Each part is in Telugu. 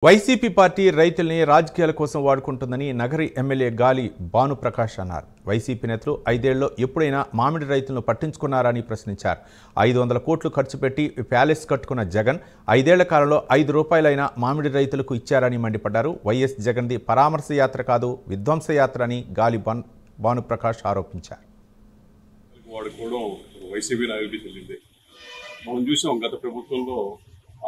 వైసీపీ పార్టీ రైతుల్ని రాజకీయాల కోసం వాడుకుంటుందని నగరి ఎమ్మెల్యే గాలి భానుప్రకాష్ అన్నారు. వైసీపీ నేతలు 5 ఏళ్లలో ఎప్పుడైనా మామిడి రైతులను పట్టించుకున్నారని ప్రశ్నించారు. 500 కోట్లు ఖర్చు పెట్టి ప్యాలెస్ కట్టుకున్న జగన్ 5 ఏళ్ల కాలంలో 5 రూపాయలైనా మామిడి రైతులకు ఇచ్చారని మండిపడ్డారు. వైఎస్ జగన్ది పరామర్శ యాత్ర కాదు, విధ్వంస యాత్ర అని గాలి భానుప్రకాష్ ఆరోపించారు. గత ప్రభుత్వంలో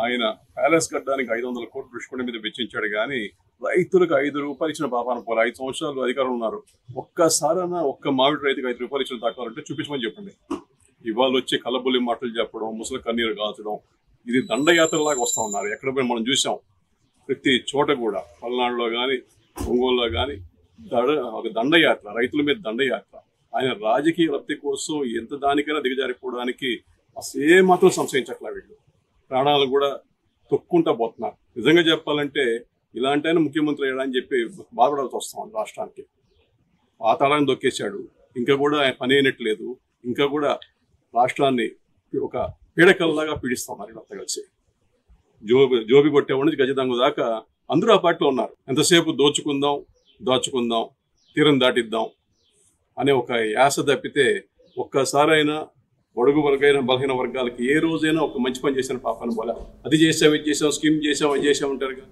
ఆయన ప్యాలెస్ కట్టడానికి 500 కోట్లు రుషికొండ మీద వెచ్చించాడు కానీ రైతులకు 5 రూపాయలు ఇచ్చిన పాపాన పోలే. 5 సంవత్సరాలు అధికారులు ఉన్నారు. ఒక్కసారైనా ఒక్క మామిడి రైతుకి 5 రూపాయలు ఇచ్చిన దాఖలంటే చూపించమని చెప్పండి. ఇవాళ వచ్చి కలబుల్లి మాటలు చెప్పడం, ముసలి కన్నీరు కాల్చడం, ఇది దండయాత్రలాగా వస్తూ ఉన్నారు. ఎక్కడ పోయి మనం చూసాం, ప్రతి చోట కూడా పల్నాడులో కానీ ఒంగోలులో కానీ ఒక దండయాత్ర, రైతుల మీద దండయాత్ర. ఆయన రాజకీయ లబ్ధి కోసం ఎంత దానికైనా దిగజారిపోవడానికి అసలు ఏమాత్రం సంశయించట్లా. వీళ్ళు ప్రాణాలు కూడా తొక్కుంటా పోతున్నారు. నిజంగా చెప్పాలంటే ఇలాంటి ఆయన ముఖ్యమంత్రి అయ్యాడు అని చెప్పి బాధపడాల్సి వస్తాం రాష్ట్రానికి. పాతాళాన్ని దొక్కేశాడు, ఇంకా కూడా ఆయన పని అయినట్లేదు. ఇంకా కూడా రాష్ట్రాన్ని ఒక పీడకల్లాగా పీడిస్తున్నారు వీళ్ళంతా కలిసి. జోబి కొట్టేవాడి గజదంగు దాకా అందరూ ఆ పార్టీలో ఉన్నారు. ఎంతసేపు దోచుకుందాం తీరం దాటిద్దాం అనే ఒక యాస తప్పితే ఒక్కసారైనా బడుగు వర్గైన బలహీన వర్గాలకి ఏ రోజైనా ఒక మంచి పని చేసిన పాపాన్ని పోలే. అది చేసాం, ఇది చేసాం, స్కీమ్ చేసాం, అది చేసాం అంటారుగా.